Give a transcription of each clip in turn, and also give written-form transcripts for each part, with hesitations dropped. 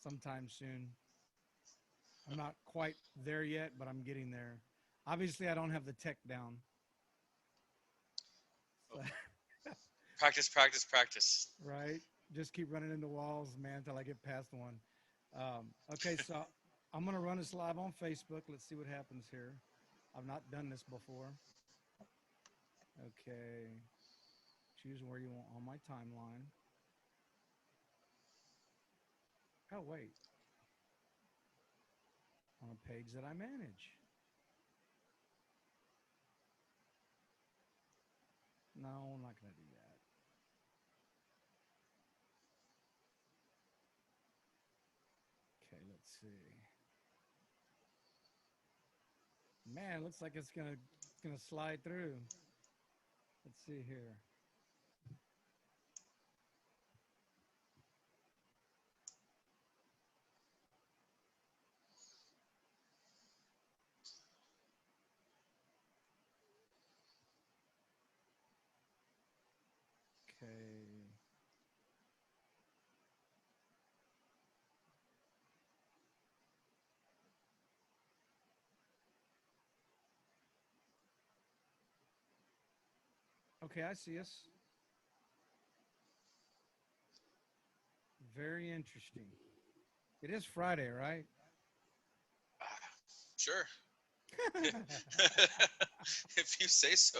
sometime soon. I'm not quite there yet, but I'm getting there. Obviously, I don't have the tech down. Oh, So, practice, practice, practice. right? Just keep running into walls, man, until I get past one. Okay, so I'm going to run this live on Facebook. Let's see what happens here. I've not done this before. Okay. Choose where you want on my timeline. Oh, wait. On a page that I manage. No, I'm not going to do that. Okay, let's see. Man, looks like it's gonna slide through. Let's see here. Okay. Okay, I see us. Very interesting. It is Friday, right? Ah, sure. If you say so.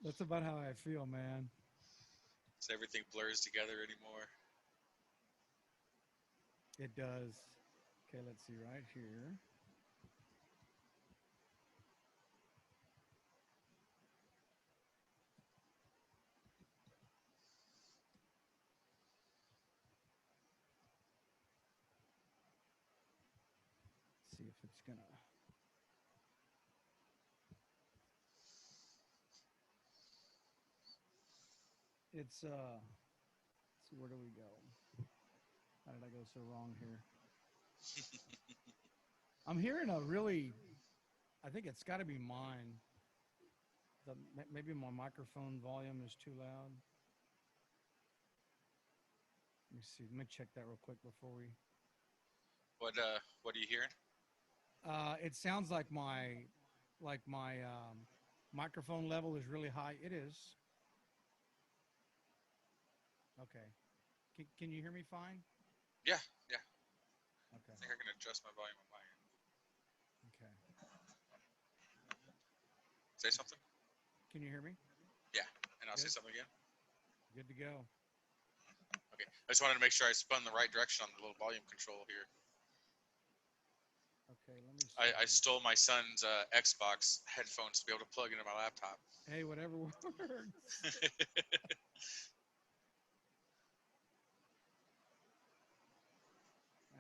That's about how I feel, man. So everything blurs together anymore. It does. Okay, let's see right here. See if it's gonna. It's let's see, where do we go? How did I go so wrong here? I'm hearing a really. I think it's got to be mine. Maybe my microphone volume is too loud. Let me see. Let me check that real quick before we. What are you hearing? It sounds like my microphone level is really high. It is. Okay. Can you hear me fine? Yeah, yeah. Okay. I think I can adjust my volume on my end. Okay. Say something? Can you hear me? Yeah. And I'll say Good. something again. Good to go. Okay. I just wanted to make sure I spun the right direction on the little volume control here. Okay. Let me see. I stole my son's Xbox headphones to be able to plug into my laptop. Hey, whatever works.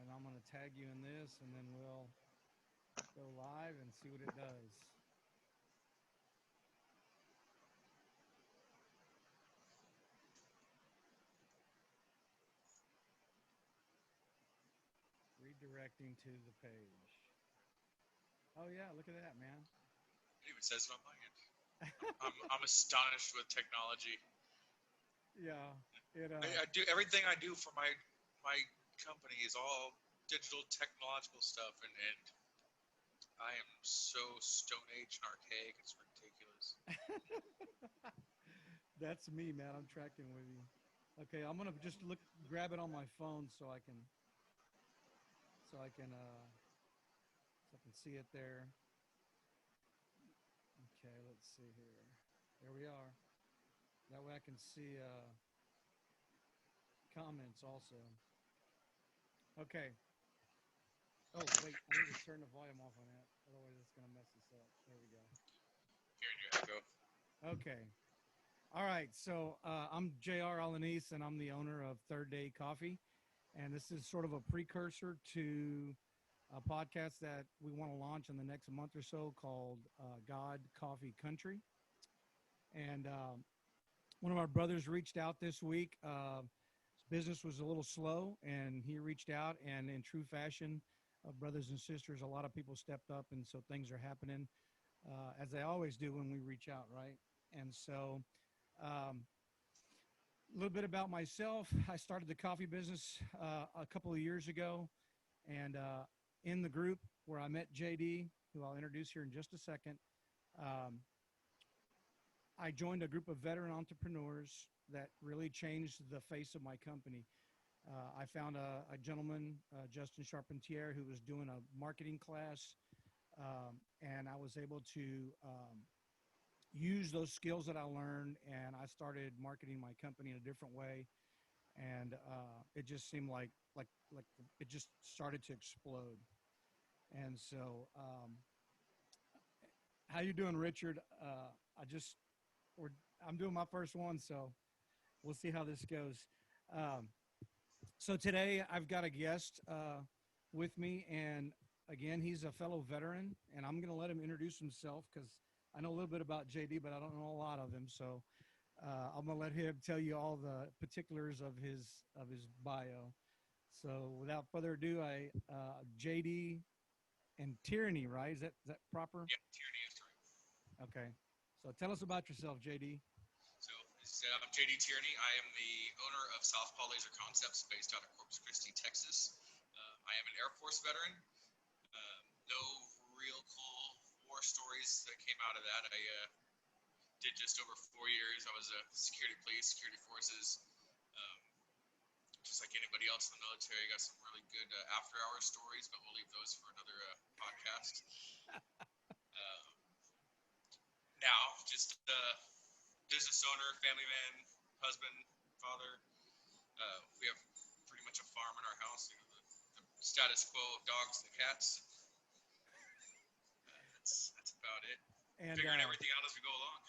And I'm gonna tag you in this, and then we'll go live and see what it does. Redirecting to the page. Oh yeah, look at that, man. It even says it on my end. I'm astonished with technology. Yeah. It I do everything I do for my company is all digital technological stuff, and I am so stone age and archaic. It's ridiculous. That's me, man. I'm tracking with you. Okay, I'm gonna just grab it on my phone so I can, so I can see it there. Okay, let's see here. There we are. That way I can see comments also. Okay. Oh wait, I need to turn the volume off on that. Otherwise, it's gonna mess this up. There we go. Hearing you echo. Okay. All right. So I'm Jr. Alanis, and I'm the owner of Third Day Coffee, and this is sort of a precursor to a podcast that we want to launch in the next month or so called God Coffee Country. And one of our brothers reached out this week. His business was a little slow, and he reached out, and in true fashion, brothers and sisters, a lot of people stepped up, and so things are happening as they always do when we reach out, right? And so, um, A little bit about myself. I started the coffee business a couple of years ago, and in the group where I met JD, who I'll introduce here in just a second, um, I joined a group of veteran entrepreneurs that really changed the face of my company. I found a gentleman, Justin Charpentier, who was doing a marketing class, and I was able to use those skills that I learned, and I started marketing my company in a different way. And it just seemed like it just started to explode. And so, how you doing, Richard? I just, we're, I'm doing my first one, so we'll see how this goes. Um, so today I've got a guest with me, and again, he's a fellow veteran, and I'm going to let him introduce himself because I know a little bit about JD, but I don't know a lot of him. So I'm going to let him tell you all the particulars of his bio. So without further ado, JD and Tierney, right? Is that proper? Yeah, Tierney is correct. Okay. So tell us about yourself, JD. So, I'm JD Tierney. I am the owner of Southpaw Laser Concepts based out of Corpus Christi, Texas. I am an Air Force veteran. No real cool war stories that came out of that. I did just over 4 years. I was a security police, security forces. Um, just like anybody else in the military, got some really good after-hour stories, but we'll leave those for another podcast. Um, Now, just business owner, family man, husband, father. We have pretty much a farm in our house. You know, the status quo of dogs and cats. That's about it. And Figuring everything out as we go along.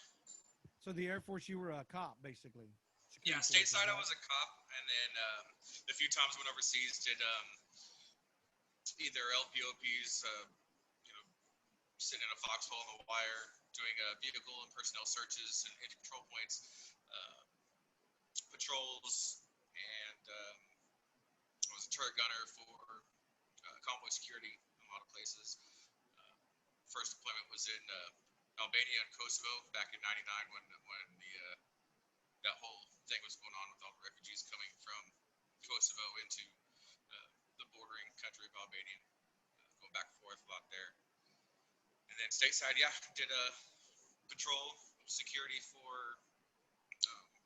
so the Air Force, you were a cop, basically. Yeah, stateside I was a cop, and then the few times I went overseas, did either LPOPs, you know, sitting in a foxhole on the wire, doing vehicle and personnel searches and control points, patrols, and I was a turret gunner for convoy security in a lot of places. First deployment was in Albania and Kosovo back in '99 when that whole thing was going on with all the refugees coming from Kosovo into the bordering country of Albania, going back and forth a lot there. And then stateside, yeah, did a patrol security for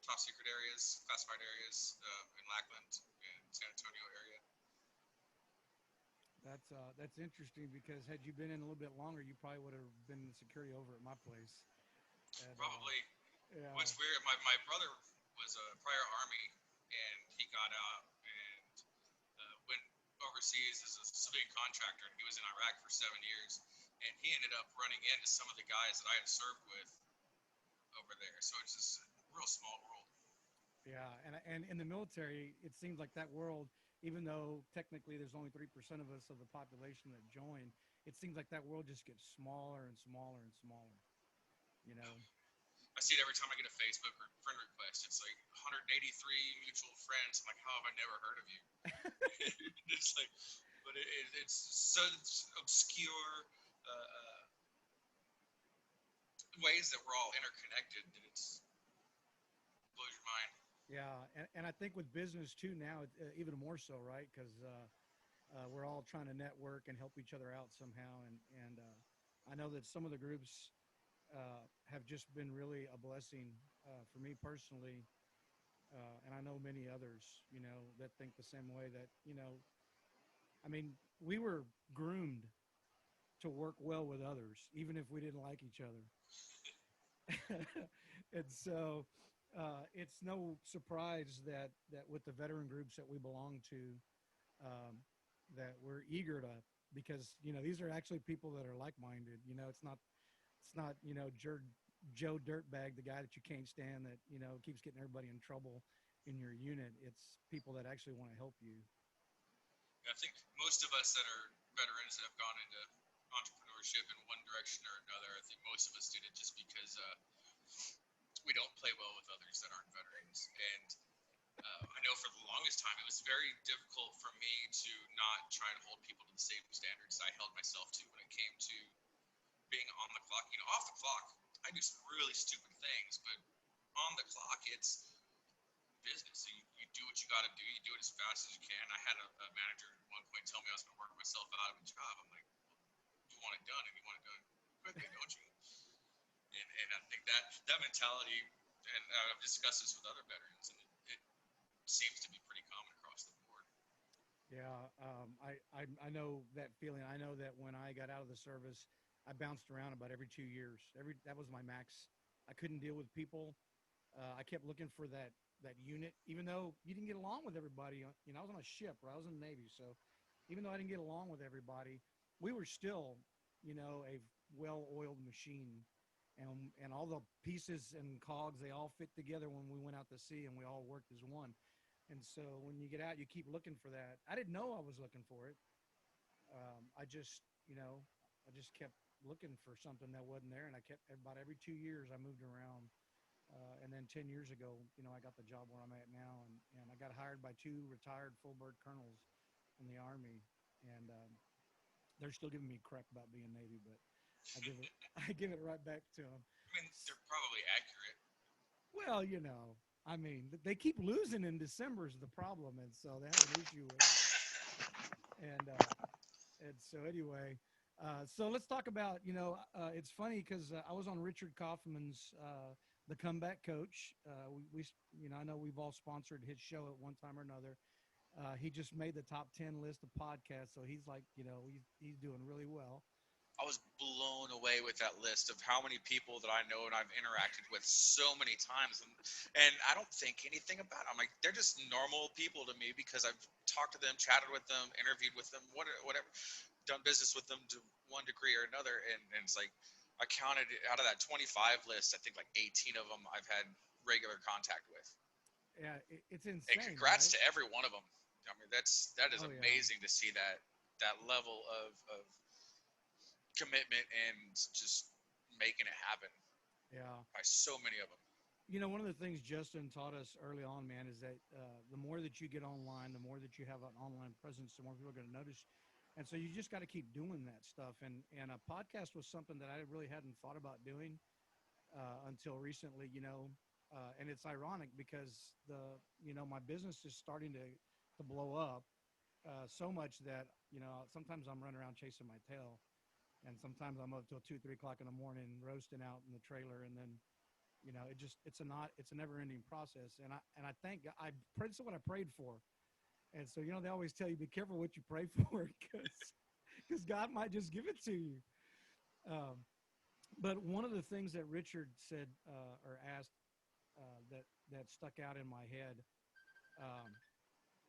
top secret areas, classified areas in Lackland and San Antonio area. That's interesting because had you been in a little bit longer, you probably would have been in security over at my place. And, Probably. Yeah. What's weird, my brother was a prior Army, and he got out and went overseas as a civilian contractor, and he was in Iraq for 7 years. And he ended up running into some of the guys that I had served with over there. So it's just a real small world. Yeah, and in the military, it seems like that world, even though technically there's only 3% of us of the population that join, it seems like that world just gets smaller and smaller and smaller. You know. I see it every time I get a Facebook or friend request. It's like 183 mutual friends. I'm like, how have I never heard of you? It's like, but it's such obscure ways that we're all interconnected that it's blows your mind. Yeah, and I think with business too now, even more so, right? Because we're all trying to network and help each other out somehow. And I know that some of the groups have just been really a blessing for me personally. And I know many others, you know, that think the same way that, you know, I mean, we were groomed to work well with others, even if we didn't like each other. And so it's no surprise that with the veteran groups that we belong to, that we're eager to, because, you know, these are actually people that are like-minded. You know, it's not, you know, Joe Dirtbag, the guy that you can't stand that, you know, keeps getting everybody in trouble in your unit. It's people that actually want to help you. I think most of us that are veterans that have gone into entrepreneurship in one direction or another, I think most of us did it just because we don't play well with others that aren't veterans. And I know for the longest time, it was very difficult for me to not try and hold people to the same standards I held myself to when it came to being on the clock. You know, off the clock, I do some really stupid things, but on the clock, it's business. So you do what you got to do. You do it as fast as you can. I had a manager at one point tell me I was going to work myself out of a job. I'm like, you want it done, and you want it done quickly, don't you? And I think that mentality, and I've discussed this with other veterans, and it seems to be pretty common across the board. Yeah, I know that feeling. I know that when I got out of the service, I bounced around about every 2 years. That was my max. I couldn't deal with people. I kept looking for that unit, even though you didn't get along with everybody. You know, I was on a ship, or I was in the Navy, so even though I didn't get along with everybody, we were still, a well-oiled machine, and all the pieces and cogs they all fit together when we went out to sea, and we all worked as one. And so when you get out, you keep looking for that. I didn't know I was looking for it. I just, I just kept looking for something that wasn't there, and I kept about every 2 years I moved around. And then 10 years ago, I got the job where I'm at now, and I got hired by two retired full bird colonels in the Army, and they're still giving me crap about being Navy, but I give it I give it right back to them. I mean, they're probably accurate. Well, I mean, they keep losing in December is the problem, and so they have an issue with it. And so anyway, so let's talk about it's funny because I was on Richard Kaufman's the comeback coach. I know we've all sponsored his show at one time or another. He just made the top 10 list of podcasts, so he's like, he's doing really well. I was blown away with that list of how many people that I know and I've interacted with so many times, and I don't think anything about it. I'm like, they're just normal people to me because I've talked to them, chatted with them, interviewed with them, whatever, done business with them to one degree or another, and it's like I counted out of that 25 list, I think like 18 of them I've had regular contact with. Yeah, it's insane. And congrats right? to every one of them. I mean, that is amazing to see that level of commitment and just making it happen. Yeah. By so many of them. One of the things Justin taught us early on, man, is that the more that you get online, the more that you have an online presence, the more people are going to notice. And so you just got to keep doing that stuff. And a podcast was something that I really hadn't thought about doing until recently, and it's ironic because my business is starting to blow up so much that, sometimes I'm running around chasing my tail. And sometimes I'm up till 2, 3 o'clock in the morning roasting out in the trailer, and then it's a never ending process. And I think I prayed what I prayed for. And so they always tell you be careful what you pray for because God might just give it to you. But one of the things that Richard said or asked that stuck out in my head, um,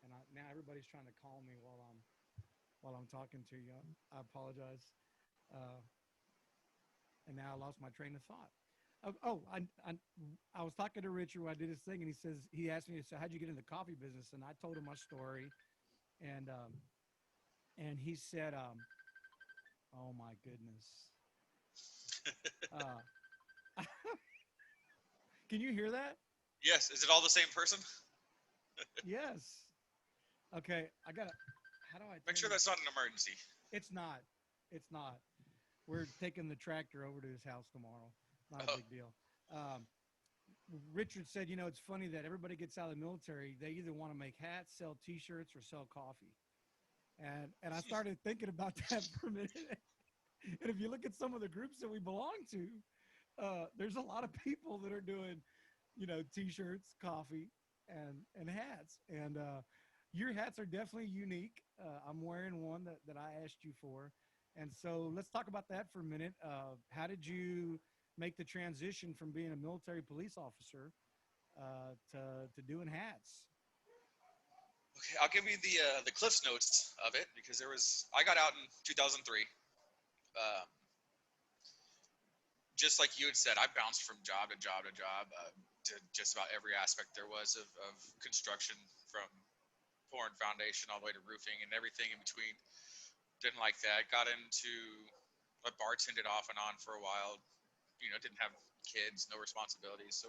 and now everybody's trying to call me while I'm talking to you. I apologize. Uh, and now I lost my train of thought. I was talking to Richard when I did his thing, and he asked me, so how'd you get in the coffee business? And I told him my story, and he said, oh my goodness. Can you hear that? Yes. Is it all the same person? Yes. Okay. How do I make sure that's not an emergency? It's not. It's not. We're taking the tractor over to his house tomorrow. Not a big deal. Richard said, it's funny that everybody gets out of the military. They either want to make hats, sell T-shirts, or sell coffee. And I started thinking about that for a minute. And if you look at some of the groups that we belong to, there's a lot of people that are doing, T-shirts, coffee, and hats. And your hats are definitely unique. I'm wearing one that I asked you for. And so let's talk about that for a minute. How did you make the transition from being a military police officer to doing hats? Okay, I'll give you the Cliff's Notes of it because I got out in 2003. Just like you had said, I bounced from job to job to job to just about every aspect there was of construction, from pouring foundation all the way to roofing and everything in between. Didn't like that. Got into I bartended off and on for a while. Didn't have kids, no responsibilities, so.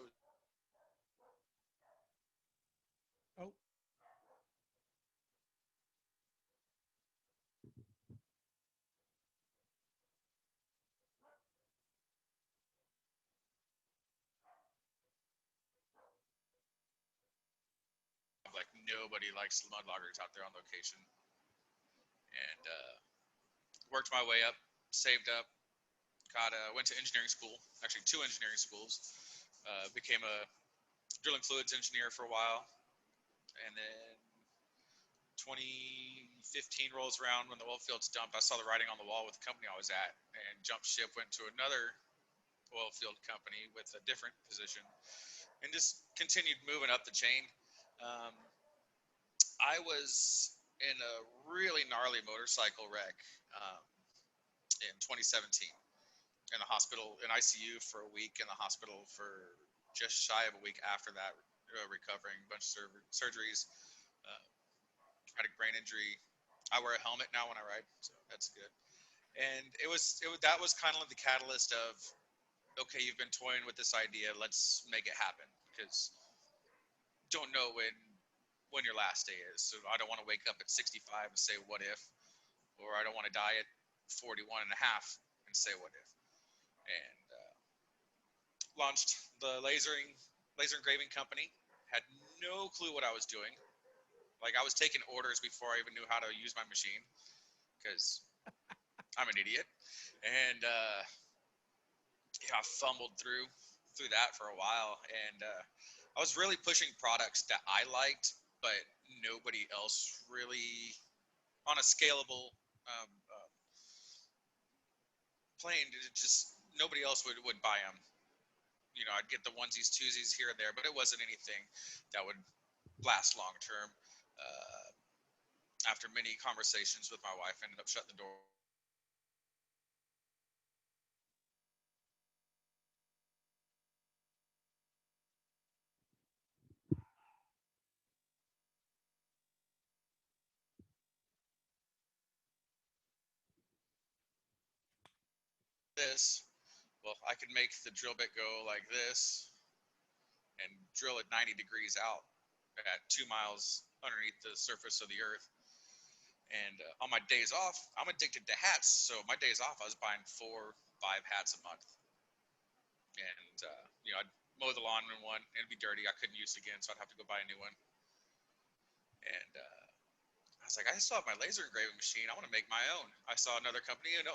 Oh. nobody likes mud loggers out there on location. And worked my way up, saved up, went to engineering school, actually two engineering schools. Became a drilling fluids engineer for a while, and then 2015 rolls around when the oil fields dumped. I saw the writing on the wall with the company I was at, and jumped ship, went to another oil field company with a different position, and just continued moving up the chain. Um, I was in a really gnarly motorcycle wreck in 2017, in the hospital, in ICU for a week, in the hospital for just shy of a week after that, recovering a bunch of surgeries. Uh, had a brain injury. I wear a helmet now when I ride, so that's good. And that was kind of like the catalyst of, okay, you've been toying with this idea, let's make it happen, because don't know when your last day is. So I don't want to wake up at 65 and say what if, or I don't want to die at 41 and a half and say what if. And launched the laser engraving company. Had no clue what I was doing. Like, I was taking orders before I even knew how to use my machine, because I'm an idiot. And yeah, I fumbled through that for a while, and I was really pushing products that I liked, but nobody else really, on a scalable plane, just nobody else would buy them. You know, I'd get the onesies, twosies here and there, but it wasn't anything that would last long term. Uh, After many conversations with my wife, I ended up shutting the door. This, well, I could make the drill bit go like this and drill it 90 degrees out at 2 miles underneath the surface of the earth. And on my days off, I'm addicted to hats. So my days off, I was buying 4, 5 hats a month. And, I'd mow the lawn in one, it'd be dirty. I couldn't use it again, so I'd have to go buy a new one. And I was like, I still have my laser engraving machine. I want to make my own. I saw another company, and uh,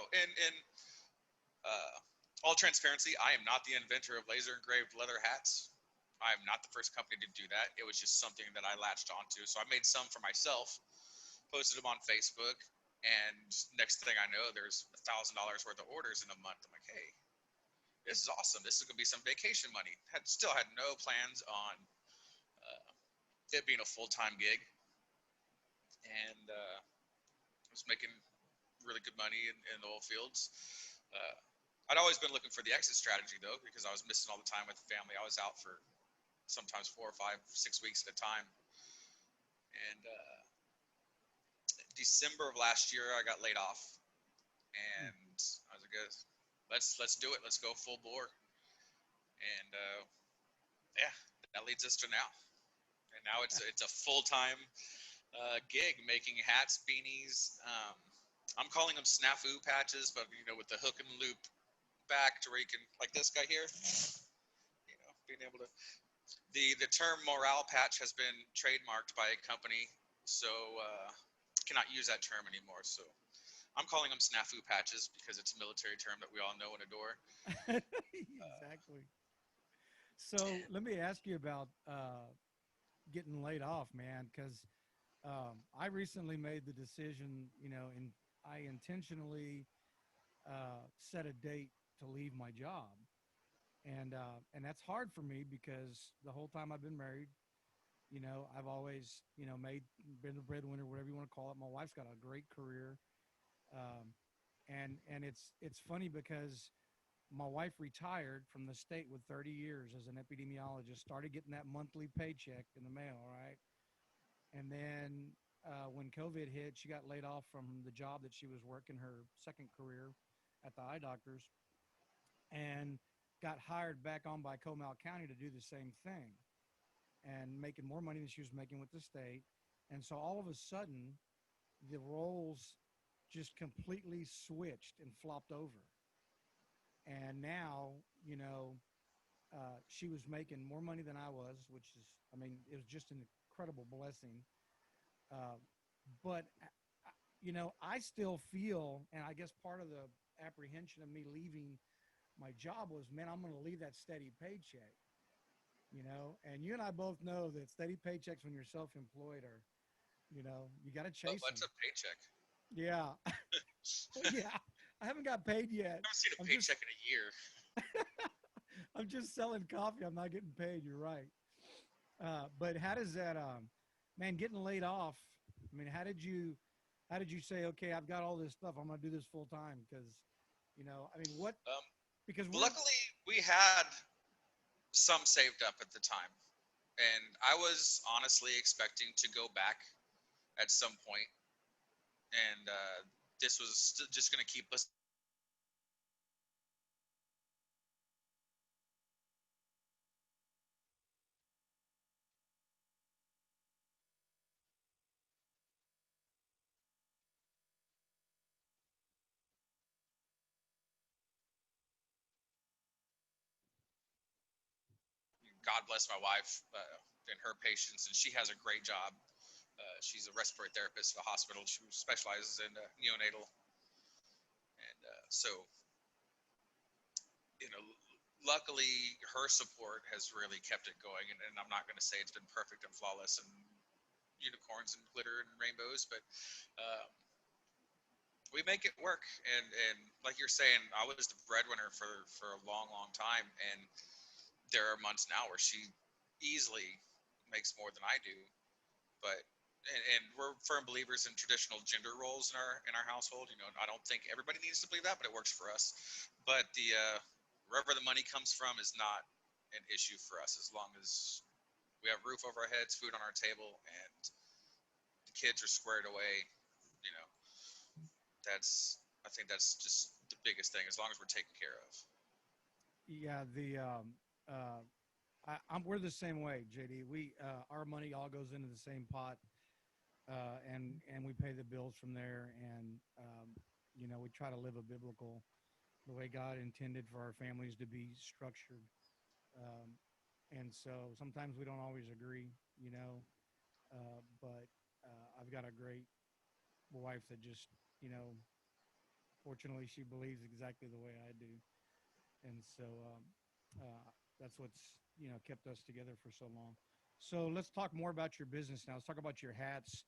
all transparency, I am not the inventor of laser engraved leather hats. I am not the first company to do that. It was just something that I latched onto. So I made some for myself, posted them on Facebook, and next thing I know, there's $1,000 worth of orders in a month. I'm like, hey, this is awesome. This is gonna be some vacation money. Still had no plans on uh, it being a full-time gig, and was making really good money in the oil fields. Uh, I'd always been looking for the exit strategy though, because I was missing all the time with the family. I was out for sometimes 4 or 5, 6 weeks at a time. And December of last year, I got laid off, and I was like, let's do it. Let's go full bore. And yeah, that leads us to now. And now it's a full time gig, making hats, beanies. I'm calling them snafu patches, but with the hook and loop back to where you can, like this guy here, being able to. The term morale patch has been trademarked by a company, so cannot use that term anymore. So I'm calling them snafu patches because it's a military term that we all know and adore. Exactly. So let me ask you about getting laid off, man, because I recently made the decision, and I intentionally set a date to leave my job, and that's hard for me because the whole time I've been married, I've always, been the breadwinner, whatever you want to call it. My wife's got a great career, um, and it's funny because my wife retired from the state with 30 years as an epidemiologist, started getting that monthly paycheck in the mail, right? And then when COVID hit, she got laid off from the job that she was working, her second career at the eye doctors, and got hired back on by Comal County to do the same thing and making more money than she was making with the state. And so all of a sudden, the roles just completely switched and flopped over. And now, she was making more money than I was, which is, I mean, it was just incredible blessing. Uh, but I still feel, and I guess part of the apprehension of me leaving my job was, man, I'm going to leave that steady paycheck, and you and I both know that steady paychecks when you're self-employed are, you got to But chase them. what's a paycheck? Yeah. Yeah. I haven't got paid yet. I haven't seen a I'm just, paycheck in a year. I'm just selling coffee. I'm not getting paid. You're right. But how does that, man, getting laid off? I mean, how did you say, okay, I've got all this stuff. I'm going to do this full time? Because, I mean, Um, because luckily, we had some saved up at the time, and I was honestly expecting to go back at some point, and this was just going to keep us. God bless my wife and her patience, and she has a great job. She's a respiratory therapist at a hospital. She specializes in neonatal, and so you know, luckily her support has really kept it going. And I'm not going to say it's been perfect and flawless and unicorns and glitter and rainbows, but um, we make it work. And like you're saying, I was the breadwinner for a long, long time, and there are months now where she easily makes more than I do. But and we're firm believers in traditional gender roles in our household. I don't think everybody needs to believe that, but it works for us. But the wherever the money comes from is not an issue for us as long as we have roof over our heads, food on our table, and the kids are squared away. You know, that's I think that's just the biggest thing. As long as we're taken care of. yeah, uh, we're the same way, JD. Our money all goes into the same pot, and we pay the bills from there. And we try to live a biblical, the way God intended for our families to be structured. Um, and so sometimes we don't always agree, but I've got a great wife that just, fortunately, she believes exactly the way I do. And so that's what's kept us together for so long. So let's talk more about your business now. Let's talk about your hats.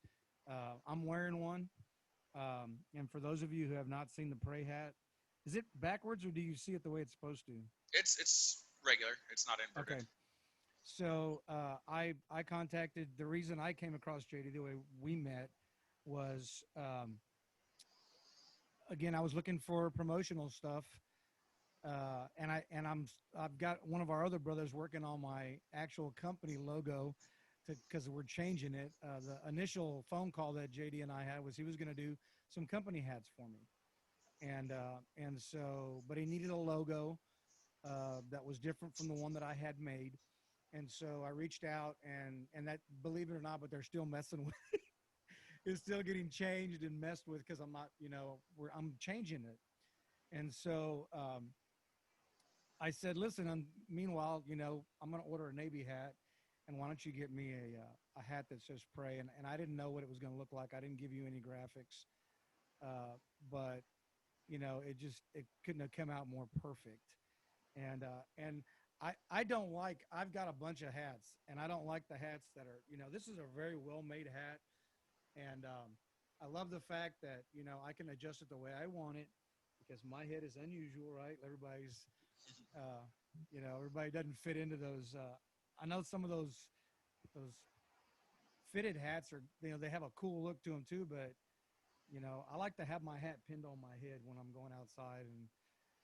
I'm wearing one, and for those of you who have not seen the Pray hat, is it backwards or do you see it the way it's supposed to? It's regular. It's not Okay. inverted. So I contacted, the reason I came across JD the way we met was, again, I was looking for promotional stuff, I've got one of our other brothers working on my actual company logo, because we're changing it. The initial phone call that JD and I had was he was going to do some company hats for me, and so, but he needed a logo that was different from the one that I had made. And so I reached out, and that, believe it or not, but they're still messing with it. It's still getting changed and messed with because I'm not, I'm changing it. And so I said, listen, meanwhile, I'm going to order a Navy hat, and why don't you get me a hat that says pray? And I didn't know what it was going to look like. I didn't give you any graphics, but it couldn't have come out more perfect. And I don't like, I've got a bunch of hats, and I don't like the hats that are, this is a very well-made hat. And I love the fact that, I can adjust it the way I want it, because my head is unusual, right? Uh, everybody doesn't fit into those. I know some of those fitted hats are, they have a cool look to them too, but, I like to have my hat pinned on my head when I'm going outside and,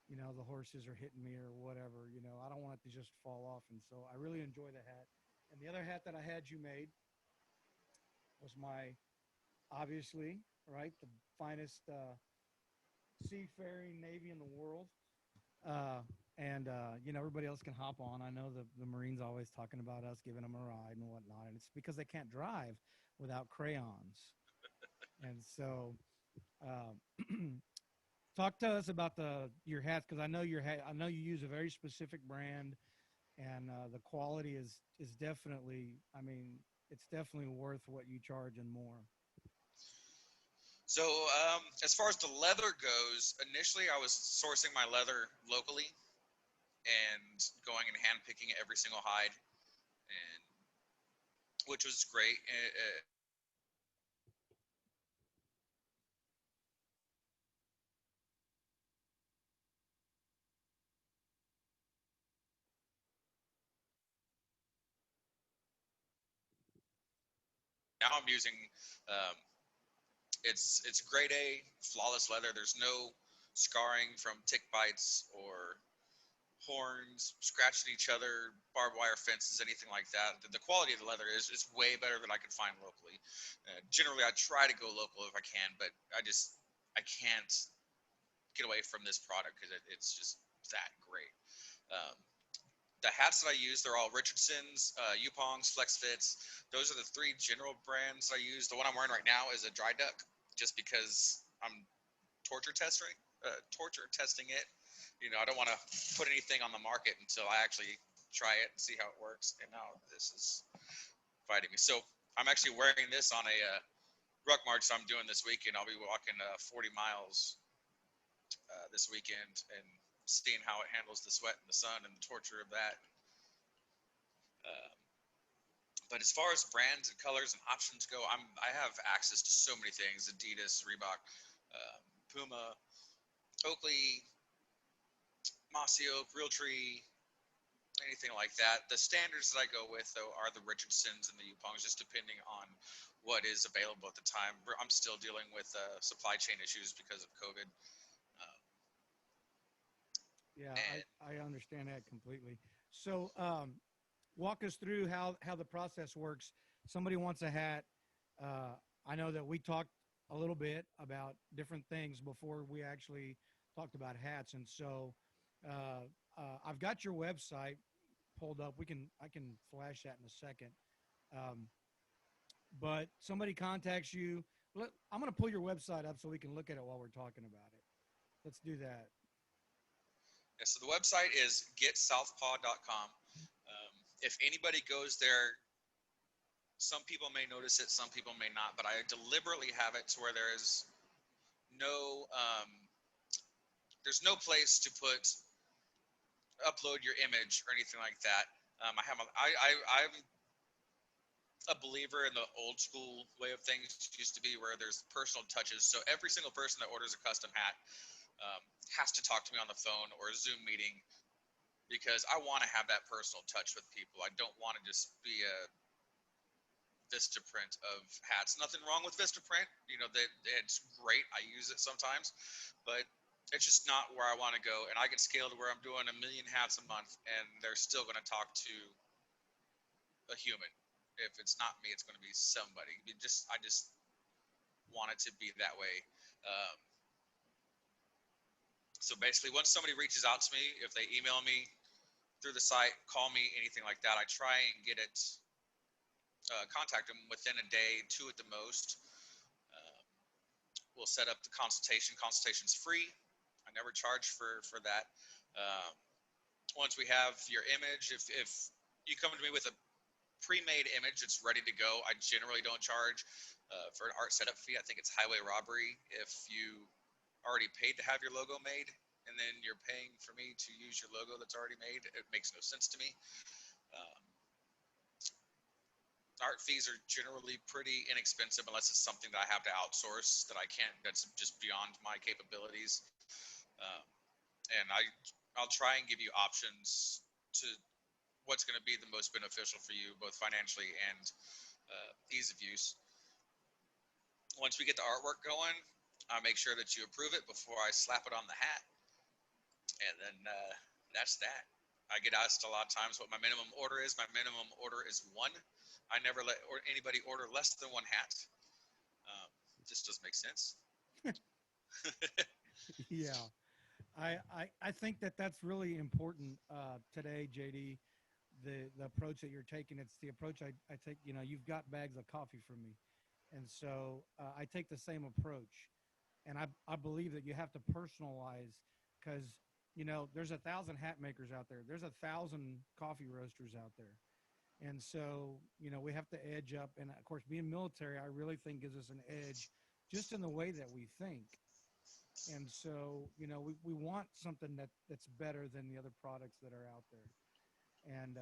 the horses are hitting me or whatever, I don't want it to just fall off. And so I really enjoy the hat. And the other hat that I had you made was obviously, right, the finest seafaring Navy in the world. Everybody else can hop on. I know the Marines always talking about us giving them a ride and whatnot, and it's because they can't drive without crayons. And so, talk to us about your hats, because I know I know you use a very specific brand, and the quality is definitely. I mean, it's definitely worth what you charge and more. So, as far as the leather goes, initially I was sourcing my leather locally and going and hand picking every single hide, and which was great. Now I'm using um, it's grade A, flawless leather. There's no scarring from tick bites or horns scratching each other, barbed wire fences, anything like that. The quality of the leather is way better than I could find locally. Generally, I try to go local if I can, but I can't get away from this product because it's just that great. Um, the hats that I use, they're all Richardson's, Yupongs, Flex Fits. Those are the three general brands I use. The one I'm wearing right now is a dry duck, just because I'm torture testing it. You know, I don't want to put anything on the market until I actually try it and see how it works. And now this is fighting me. So I'm actually wearing this on a ruck march I'm doing this weekend. I'll be walking 40 miles this weekend and seeing how it handles the sweat and the sun and the torture of that. Uh, but as far as brands and colors and options go, I have access to so many things: Adidas, Reebok, Puma, Oakley, Mossy Oak, Realtree, anything like that. The standards that I go with, though, are the Richardsons and the Yupongs, just depending on what is available at the time. I'm still dealing with supply chain issues because of COVID. Um, Yeah, and I understand that completely. So, walk us through how the process works. Somebody wants a hat. I know that we talked a little bit about different things before we actually talked about hats, and so I've got your website pulled up. I can flash that in a second. Um, but somebody contacts you. I'm going to pull your website up so we can look at it while we're talking about it. Let's do that. yeah, so the website is getsouthpaw.com. If anybody goes there, some people may notice it, some people may not, but I deliberately have it to where no um, there's no place to upload your image or anything like that. I'm a believer in the old school way of things. It used to be where there's personal touches. So every single person that orders a custom hat has to talk to me on the phone or a Zoom meeting because I want to have that personal touch with people. I don't want to just be a Vistaprint of hats. Nothing wrong with Vistaprint. You know, it's great. I use it sometimes, but it's just not where I want to go. And I get scaled to where I'm doing 1,000,000 hats a month, and they're still going to talk to a human. If it's not me, it's going to be somebody. I just want it to be that way. Um, so basically, once somebody reaches out to me, if they email me through the site, call me, anything like that, I try and get it, contact them within a day, two at the most. Um, we'll set up the consultation. Consultation's free. I never charge for that. Um, once we have your image, if you come to me with a pre-made image that's ready to go, I generally don't charge for an art setup fee. I think it's highway robbery if you already paid to have your logo made and then you're paying for me to use your logo that's already made. It makes no sense to me. Um, art fees are generally pretty inexpensive unless it's something that I have to outsource that I can't, that's just beyond my capabilities. Um, and I'll try and give you options to what's going to be the most beneficial for you, both financially and ease of use. Once we get the artwork going, I make sure that you approve it before I slap it on the hat, and then that's that. I get asked a lot of times what my minimum order is. My minimum order is one. I never let anybody order less than one hat. This doesn't make sense. Yeah. I think that that's really important today, JD. The approach that you're taking, it's the approach I take. You know, you've got bags of coffee from me, and so I take the same approach. And I believe that you have to personalize because you know there's 1,000 hat makers out there. There's 1,000 coffee roasters out there, And so, we have to edge up. And of course, being military, I really think gives us an edge just in the way that we think. And so, we want something that's better than the other products that are out there. And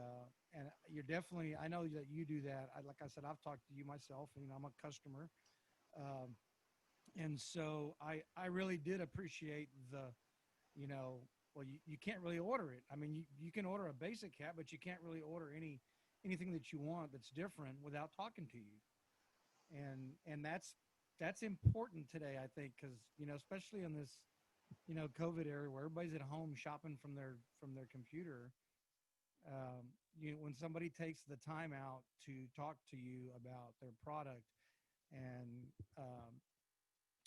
you're definitely, I know that you do that. Like I said, I've talked to you myself, and I'm a customer. Um, and so I really did appreciate you know, you can't really order it. I mean, you can order a basic hat, but you can't really order anything that you want that's different without talking to you. And that's important today, I think, because, especially in this, COVID era where everybody's at home shopping from their computer. When somebody takes the time out to talk to you about their product and um,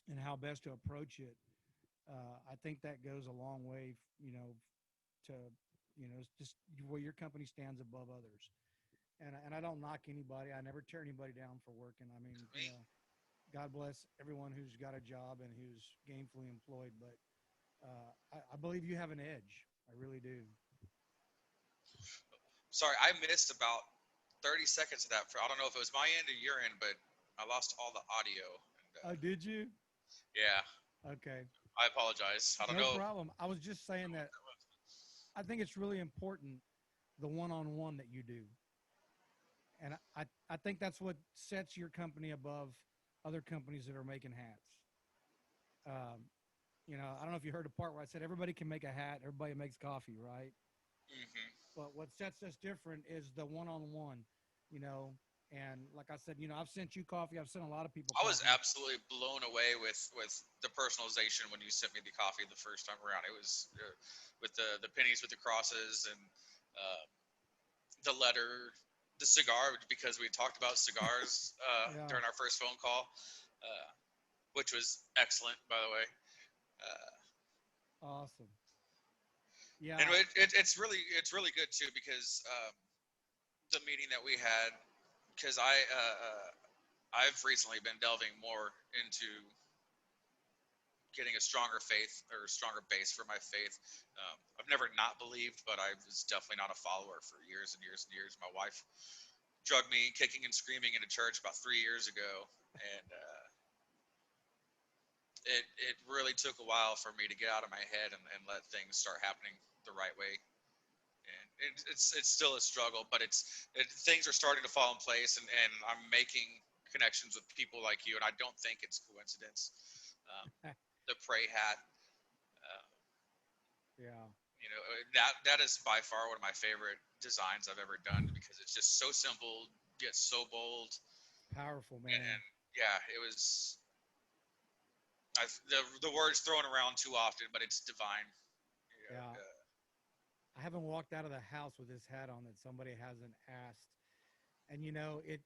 and how best to approach it, I think that goes a long way, to, just where your company stands above others. And I don't knock anybody. I never tear anybody down for working. I mean, Me? God bless everyone who's got a job and who's gainfully employed. But I believe you have an edge. I really do. Sorry, I missed about 30 seconds of that. I don't know if it was my end or your end, but I lost all the audio. And Oh, did you? yeah, Okay. I apologize. I don't No know. problem. I was just saying that I think it's really important, the one-on-one that you do. And I think that's what sets your company above other companies that are making hats. Um, I don't know if you heard the part where I said everybody can make a hat, everybody makes coffee, right? Hmm. But what sets us different is the one-on-one, you know. And like I said, I've sent you coffee. I've sent a lot of people I was coffee. absolutely blown away with the personalization when you sent me the coffee the first time around. It was with the pennies with the crosses and uh, the letter, the cigar, because we talked about cigars Yeah, during our first phone call, uh, which was excellent, by the way. Uh, awesome. and Yeah, it's really good too because the meeting that we had, because I've recently been delving more into getting a stronger faith or a stronger base for my faith. I've never not believed, but I was definitely not a follower for years and years and years. My wife drugged me kicking and screaming into church about 3 years ago, and it really took a while for me to get out of my head and let things start happening the right way. And it's still a struggle, but things are starting to fall in place, and I'm making connections with people like you, and I don't think it's coincidence. Um, the pray hat, uh, yeah, that is by far one of my favorite designs I've ever done because it's just so simple yet so bold, powerful, and man. yeah, it was. The words thrown around too often, but it's divine. Yeah, I haven't walked out of the house with this hat on that somebody hasn't asked. And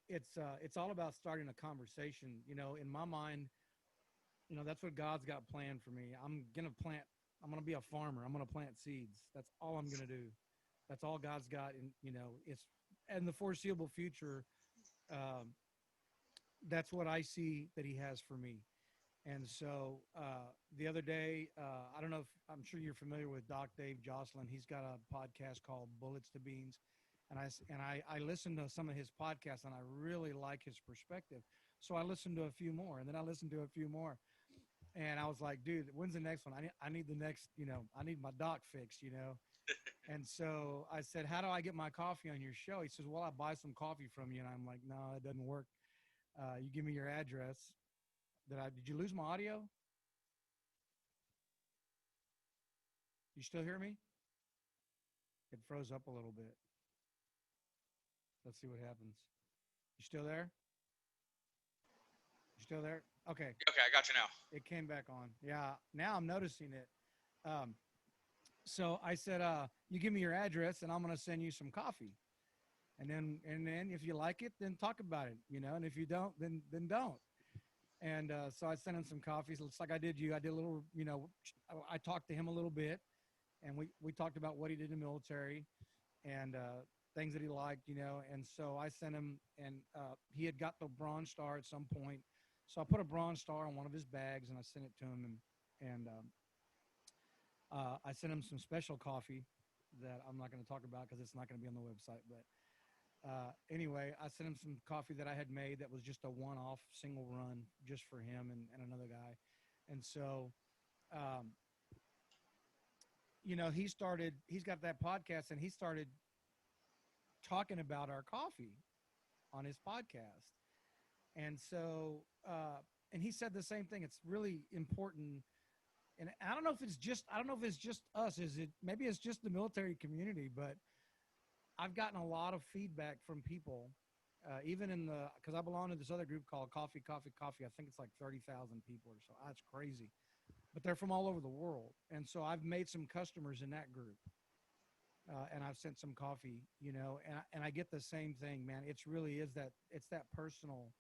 it's all about starting a conversation. In my mind, that's what God's got planned for me. I'm gonna be a farmer. I'm gonna plant seeds. That's all I'm gonna do. That's all God's got. And it's in the foreseeable future. Um, that's what I see that He has for me. And so the other day, I don't know if I'm sure you're familiar with Doc Dave Jocelyn. He's got a podcast called Bullets to Beans, and I listened to some of his podcasts, and I really like his perspective. So I listened to a few more, and then I listened to a few more, and I was like, dude, when's the next one? I need the next, I need my doc fixed. And so I said, how do I get my coffee on your show? He says, well, I buy some coffee from you, and I'm like, no, it doesn't work. You give me your address. Did you lose my audio? You still hear me? It froze up a little bit. Let's see what happens. You still there? You still there? Okay. Okay, I got you now. It came back on. Yeah. Now I'm noticing it. Um, so I said, you give me your address and I'm going to send you some coffee. And then if you like it, then talk about it. And if you don't, then don't. And so I sent him some coffees. Looks like I did you. I did a little, I talked to him a little bit, and we talked about what he did in the military and things that he liked. And so I sent him, and he had got the Bronze Star at some point. So I put a Bronze Star on one of his bags, and I sent it to him, and I sent him some special coffee that I'm not going to talk about because it's not going to be on the website. But Anyway, I sent him some coffee that I had made that was just a one-off single run just for him and another guy. And so, um, he's got that podcast and he started talking about our coffee on his podcast. And so, and he said the same thing. It's really important. And I don't know if it's just us. Maybe it's just the military community, but I've gotten a lot of feedback from people, even because I belong to this other group called Coffee, Coffee, Coffee. I think it's like 30,000 people or so. That's crazy. But they're from all over the world. And so I've made some customers in that group. And I've sent some coffee, and I get the same thing, man. It's that personal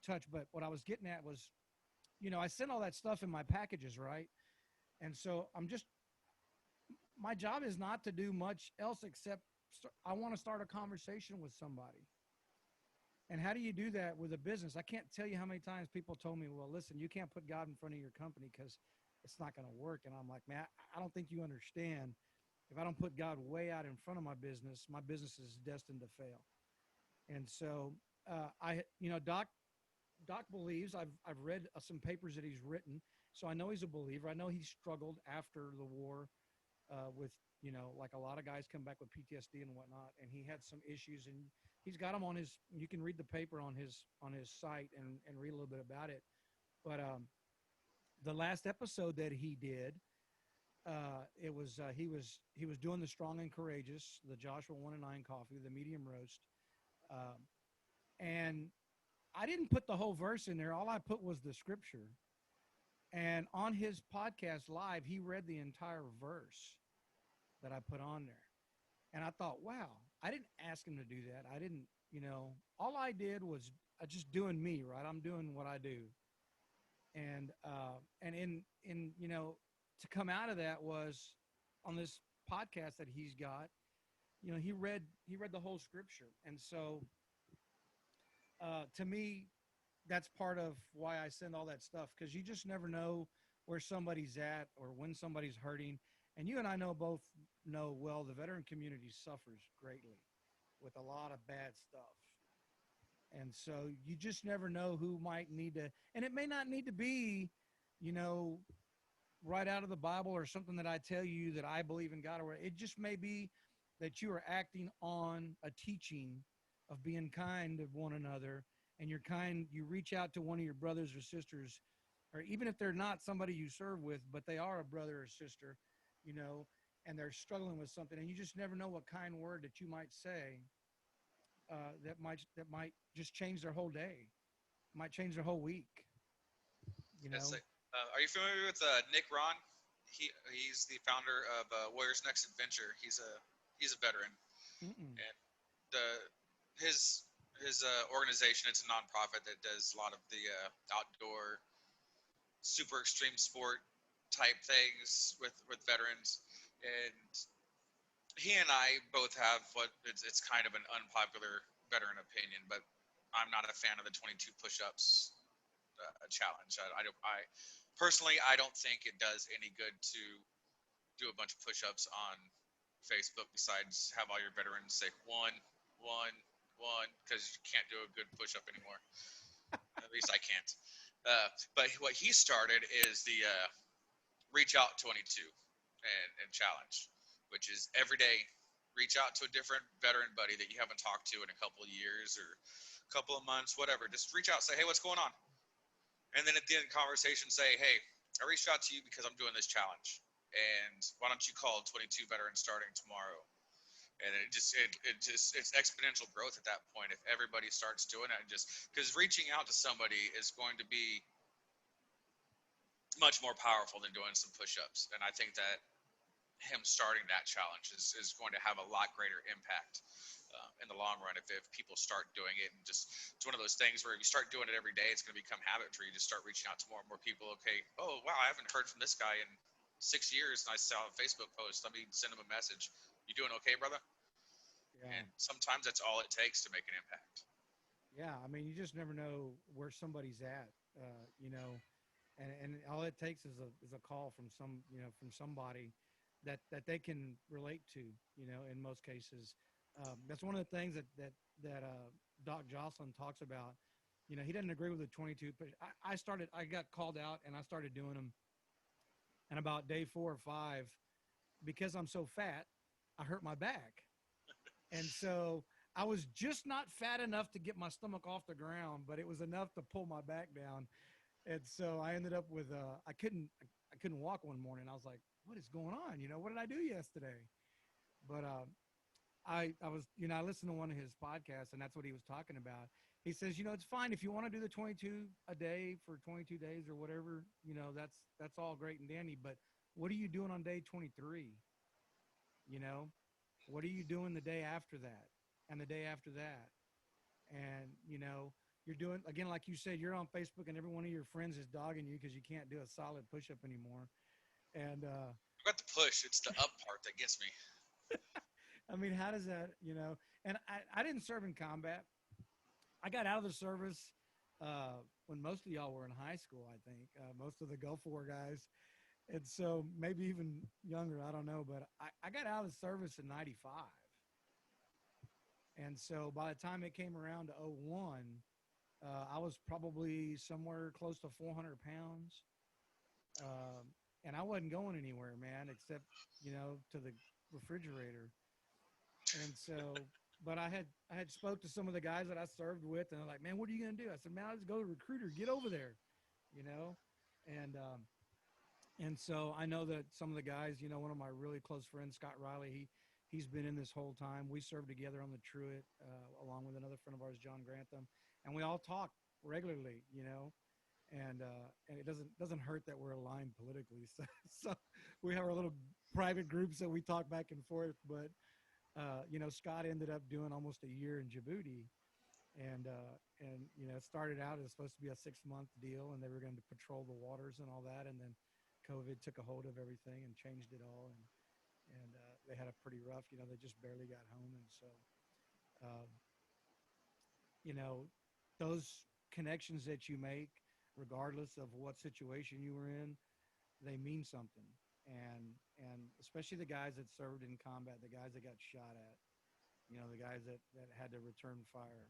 touch. But what I was getting at was, I sent all that stuff in my packages, right? And so my job is not to do much else except I want to start a conversation with somebody. And how do you do that with a business? I can't tell you how many times people told me, well, listen, you can't put God in front of your company because it's not going to work. And I'm like, man, I don't think you understand. If I don't put God way out in front of my business is destined to fail. And so Doc believes. I've read some papers that he's written, so I know he's a believer. I know he struggled after the war with, like a lot of guys come back with PTSD and whatnot, and he had some issues, and he's got them on his. You can read the paper on his site and read a little bit about it. But the last episode that he did, he was doing the Strong and Courageous, the Joshua 1-9 coffee, the medium roast, and I didn't put the whole verse in there. All I put was the scripture. And on his podcast live, he read the entire verse that I put on there. And I thought, wow, I didn't ask him to do that. I didn't, all I did was just doing me, right? I'm doing what I do. And to come out of that was on this podcast that he's got, he read the whole scripture. And so, to me, that's part of why I send all that stuff, because you just never know where somebody's at or when somebody's hurting. And you and I both know well the veteran community suffers greatly with a lot of bad stuff. And so you just never know who might need to, and it may not need to be, right out of the Bible or something that I tell you that I believe in God, or it just may be that you are acting on a teaching of being kind of one another, and you reach out to one of your brothers or sisters, or even if they're not somebody you serve with, but they are a brother or sister, and they're struggling with something, and you just never know what kind word that you might say that might just change their whole day, might change their whole week. Yes, are you familiar with Nick Ron? He's the founder of Warrior's Next Adventure. He's a veteran, Mm-mm. and his organization, it's a nonprofit that does a lot of the outdoor super extreme sport type things with veterans. And he and I both have it's kind of an unpopular veteran opinion, but I'm not a fan of the 22 push-ups challenge. I personally, I don't think it does any good to do a bunch of push-ups on Facebook besides have all your veterans say one, because you can't do a good push-up anymore. At least I can't. But what he started is the Reach Out 22 and challenge, which is every day reach out to a different veteran buddy that you haven't talked to in a couple of years or a couple of months, whatever. Just reach out, say, hey, what's going on? And then at the end of the conversation, say, hey, I reached out to you because I'm doing this challenge. And why don't you call 22 veterans starting tomorrow? And it's exponential growth at that point if everybody starts doing it. And just because reaching out to somebody is going to be much more powerful than doing some push-ups. And I think that him starting that challenge is going to have a lot greater impact in the long run if people start doing it. And just it's one of those things where if you start doing it every day, it's going to become habit for you to start reaching out to more and more people. Okay, oh wow, I haven't heard from this guy in 6 years, and I saw a Facebook post. Let me send him a message. You doing okay, brother? Yeah. And sometimes that's all it takes to make an impact. Yeah, I mean, you just never know where somebody's at, and all it takes is a call from somebody that they can relate to, in most cases. That's one of the things that Doc Jocelyn talks about. You know, he doesn't agree with the 22. But I got called out, and I started doing them. And about day 4 or 5, because I'm so fat, I hurt my back. And so I was just not fat enough to get my stomach off the ground, but it was enough to pull my back down. And so I ended up with I couldn't walk one morning. I was like, what is going on? You know, what did I do yesterday? But I was, you know, I listened to one of his podcasts, and that's what he was talking about. He says, you know, it's fine if you want to do the 22 a day for 22 days or whatever, you know, that's all great and dandy. But what are you doing on day 23? You know, what are you doing the day after that and the day after that? And, you know, you're doing, again, like you said, you're on Facebook and every one of your friends is dogging you because you can't do a solid push-up anymore. And, I got the push. It's the up part that gets me. I mean, how does that, you know, and I didn't serve in combat. I got out of the service when most of y'all were in high school, I think, most of the Gulf War guys. And so maybe even younger, I don't know, but I got out of the service in 95. And so by the time it came around to 01, I was probably somewhere close to 400 pounds. And I wasn't going anywhere, man, except, you know, to the refrigerator. And so, but I had spoke to some of the guys that I served with, and they're like, man, what are you going to do? I said, man, I'll just go to recruiter, get over there, you know? And so I know that some of the guys, you know, one of my really close friends, Scott Riley, he's been in this whole time. We served together on the Truett, along with another friend of ours, John Grantham, and we all talk regularly, you know, and it doesn't hurt that we're aligned politically. So we have our little private groups that we talk back and forth. But you know, Scott ended up doing almost a year in Djibouti, and you know, it started out as supposed to be a 6-month deal, and they were going to patrol the waters and all that, and then COVID took a hold of everything and changed it all, and they had a pretty rough, you know, they just barely got home. And so um, you know, those connections that you make, regardless of what situation you were in, they mean something. And especially the guys that served in combat, the guys that got shot at, you know, the guys that had to return fire,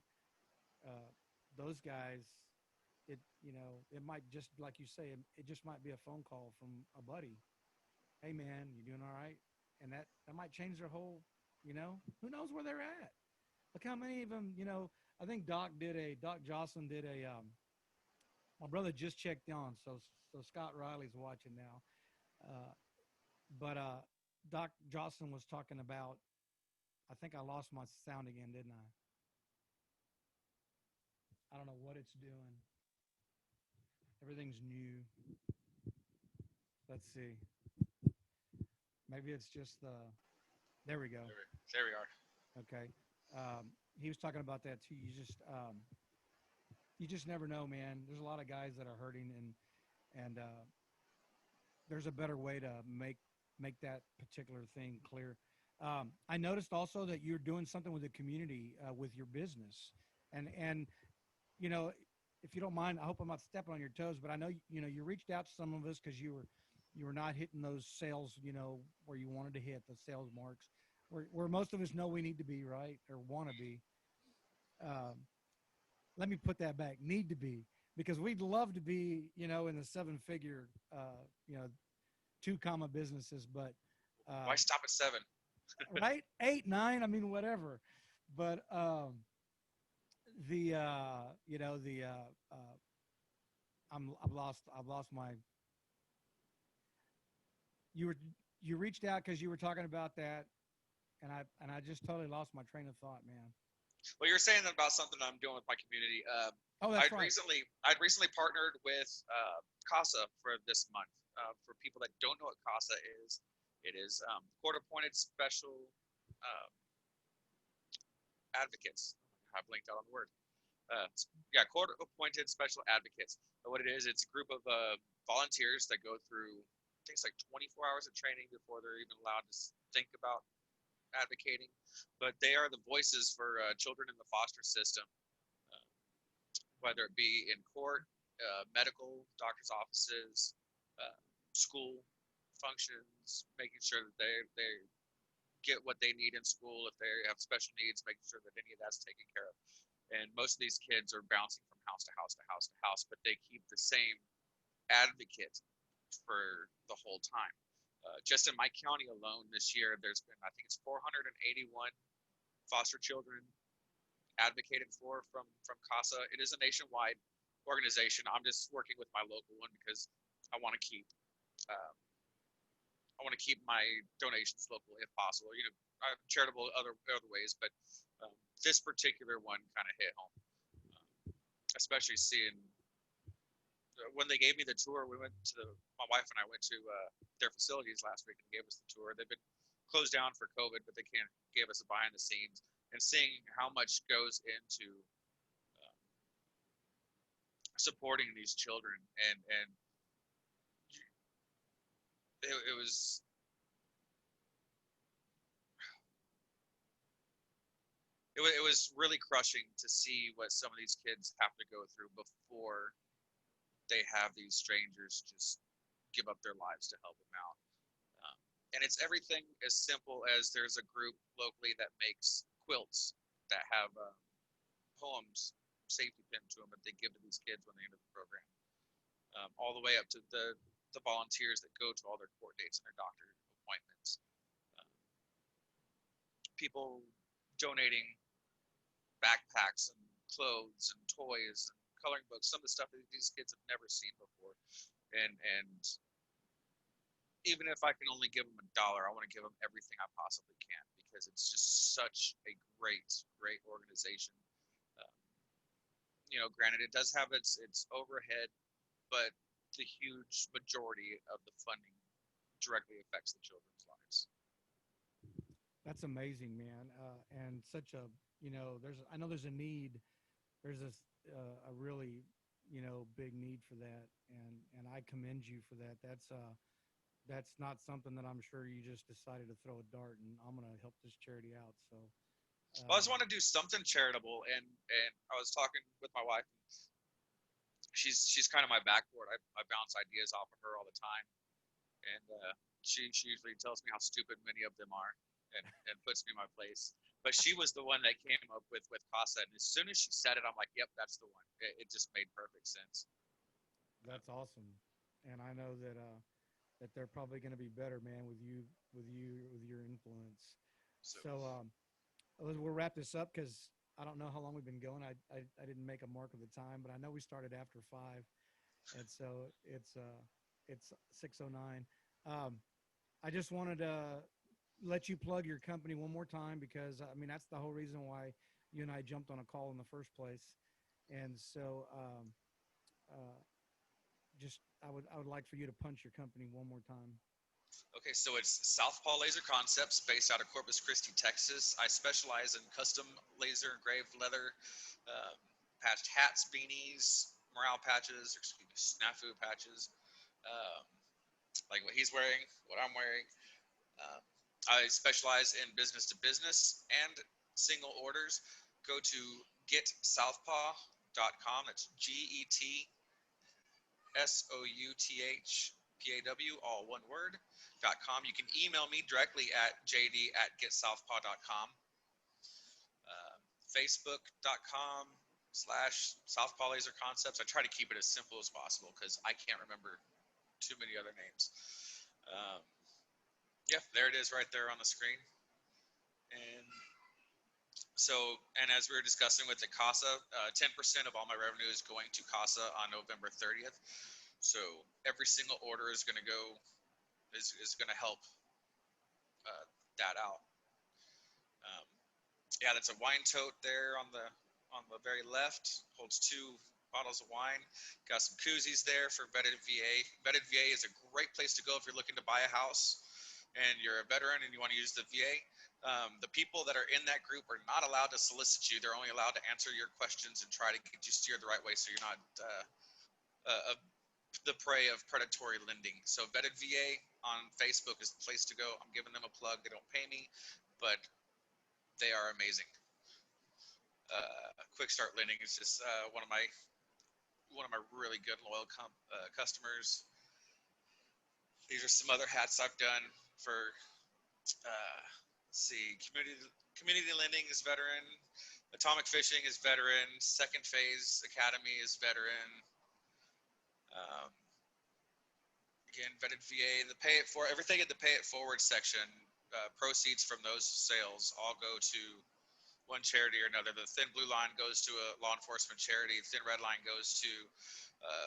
those guys, you know, it might just, like you say, it just might be a phone call from a buddy. Hey man, you doing all right? And that might change their whole, you know, who knows where they're at. Look how many of them, you know, I think Doc Jocelyn did my brother just checked on. So Scott Riley's watching now. But Doc Jocelyn was talking about, I think I lost my sound again, didn't I? I don't know what it's doing. Everything's new. Let's see. Maybe it's just there we go. There we are. Okay. He was talking about that too. You just never know, man. There's a lot of guys that are hurting, and there's a better way to make that particular thing clear. I noticed also that you're doing something with the community with your business, and you know, if you don't mind, I hope I'm not stepping on your toes, but I know you know you reached out to some of us because you were not hitting those sales, you know, where you wanted to hit the sales marks, where most of us know we need to be, right, or want to be. Let me put that back. Need to be, because we'd love to be, you know, in the 7-figure, you know, 2 comma businesses, but Why stop at 7? right, 8, 9, I mean, whatever. But the you know, the I've lost my. You reached out because you were talking about that, and I just totally lost my train of thought, man. Well, you're saying about something I'm doing with my community. Oh, that's right. I'd recently partnered with CASA for this month. For people that don't know what CASA is, it is court-appointed special advocates. I've linked out on the word. Court-appointed special advocates. But what it is, it's a group of volunteers that go through, I think it's like 24 hours of training before they're even allowed to think about advocating. But they are the voices for children in the foster system, whether it be in court, medical, doctor's offices, school functions, making sure that they get what they need in school. If they have special needs, making sure that any of that's taken care of. And most of these kids are bouncing from house to house to house to house, but they keep the same advocate for the whole time. Just in my county alone this year, there's been, I think it's 481 foster children advocated for from CASA. It is a nationwide organization. I'm just working with my local one because I want to keep uh, I want to keep my donations local if possible. I'm charitable other ways, but this particular one kind of hit home, especially seeing when they gave me the tour. My wife and I went to their facilities last week and gave us the tour. They've been closed down for COVID, but they gave us a behind the scenes, and seeing how much goes into supporting these children, and it was it was really crushing to see what some of these kids have to go through before they have these strangers just give up their lives to help them out. And it's everything as simple as there's a group locally that makes quilts that have poems safety pinned to them that they give to these kids when they enter the program, all the way up to the volunteers that go to all their court dates and their doctor appointments. People donating backpacks and clothes and toys and coloring books, some of the stuff that these kids have never seen before. And even if I can only give them $1, I want to give them everything I possibly can, because it's just such a great organization. Um, Granted, it does have its overhead, but the huge majority of the funding directly affects the children's lives. That's amazing, man. And such a, I know there's a need. There's a really, big need for that. And I commend you for that. That's not something that I'm sure you just decided to throw a dart and I'm going to help this charity out. So, Well, I just want to do something charitable, and I was talking with my wife. She's kind of my backboard. I bounce ideas off of her all the time, and she usually tells me how stupid many of them are, and puts me in my place. But she was the one that came up with CASA, and as soon as she said it, I'm like, yep, that's the one. It just made perfect sense. that's awesome. And I know that they're probably going to be better, man, with your influence. So So, we'll wrap this up because I don't know how long we've been going. I didn't make a mark of the time, but I know we started after 5, and so it's 6:09. I just wanted to let you plug your company one more time because I mean that's the whole reason why you and I jumped on a call in the first place, and so uh, just I would like for you to punch your company one more time. Okay, so it's Southpaw Laser Concepts, based out of Corpus Christi, Texas. I specialize in custom laser engraved leather, patched hats, beanies, morale patches, or excuse me, snafu patches, um, like what he's wearing, what I'm wearing. Um, I specialize in business to business and single orders. Go to getsouthpaw.com. That's GETSOUTHPAW, all one word, .com. You can email me directly at jd@getsouthpaw.com. Facebook.com/Southpaw Laser Concepts. I try to keep it as simple as possible because I can't remember too many other names. Yeah, there it is right there on the screen. And and as we were discussing with the CASA, 10% of all my revenue is going to CASA on November 30th. So every single order is going to help that out. Um, yeah, that's a wine tote there on the very left. Holds 2 bottles of wine. Got some koozies there for vetted VA. Vetted VA is a great place to go if you're looking to buy a house and you're a veteran and you want to use the VA. The people that are in that group are not allowed to solicit you. They're only allowed to answer your questions and try to get you steered the right way so you're not the prey of predatory lending. So Vetted VA on Facebook is the place to go. I'm giving them a plug. They don't pay me, but they are amazing. Quick Start Lending is just one of my really good loyal customers. These are some other hats I've done for see, community lending is veteran. Atomic fishing is veteran. Second phase academy is veteran. Um, Again, vetted VA. The pay it for everything in the pay it forward section. Proceeds from those sales all go to one charity or another. The thin blue line goes to a law enforcement charity. The thin red line goes to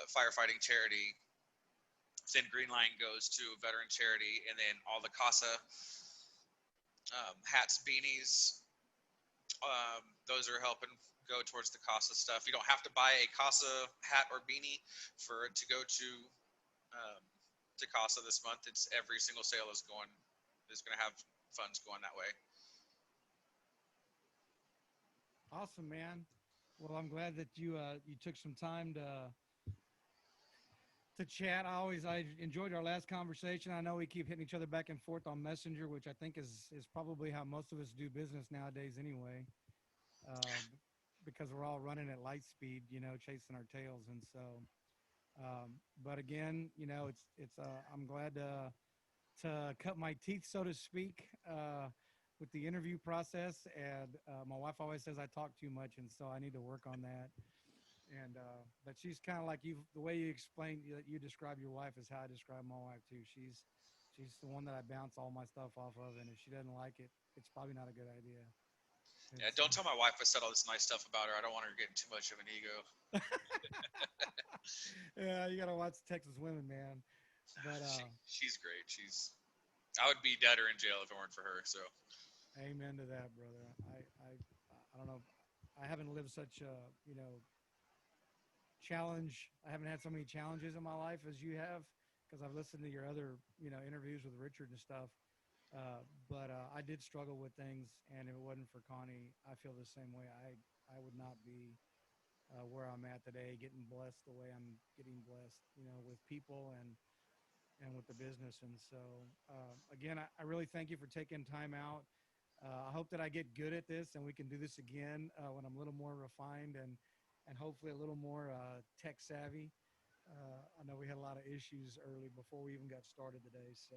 firefighting charity. Thin green line goes to a veteran charity, and then all the CASA hats, beanies, those are helping go towards the CASA stuff. You don't have to buy a CASA hat or beanie for it to go um, to CASA this month. It's every single sale is going to have funds going that way. Awesome, man. Well, I'm glad that you took some time to chat. I enjoyed our last conversation. I know we keep hitting each other back and forth on Messenger, which I think is probably how most of us do business nowadays anyway, uh, because we're all running at light speed, chasing our tails. And so, but again, I'm glad to cut my teeth, so to speak, with the interview process. And my wife always says I talk too much, and so I need to work on that. And but she's kind of like you. The way you describe your wife is how I describe my wife too. She's the one that I bounce all my stuff off of, and if she doesn't like it, it's probably not a good idea. Yeah, don't tell my wife I said all this nice stuff about her. I don't want her getting too much of an ego. Yeah, you gotta watch Texas women, man. But she's great. I would be dead or in jail if it weren't for her. So, amen to that, brother. I don't know. I haven't lived such a challenge. I haven't had so many challenges in my life as you have, because I've listened to your other interviews with Richard and stuff. But I did struggle with things, and if it wasn't for Connie, I feel the same way. I would not be where I'm at today, getting blessed the way I'm getting blessed, with people and with the business. And so, again, I really thank you for taking time out. I hope that I get good at this and we can do this again when I'm a little more refined and hopefully a little more tech savvy. I know we had a lot of issues early before we even got started today. So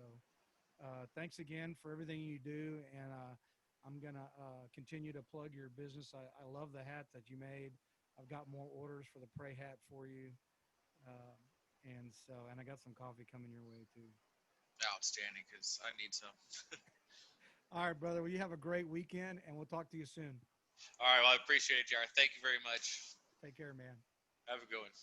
thanks again for everything you do. And I'm going to continue to plug your business. I love the hat that you made. I've got more orders for the Pray hat for you. And I got some coffee coming your way too. outstanding, because I need some. All right, brother. Well, you have a great weekend, and we'll talk to you soon. All right. Well, I appreciate it, Jared. Thank you very much. Take care, man. Have a good one.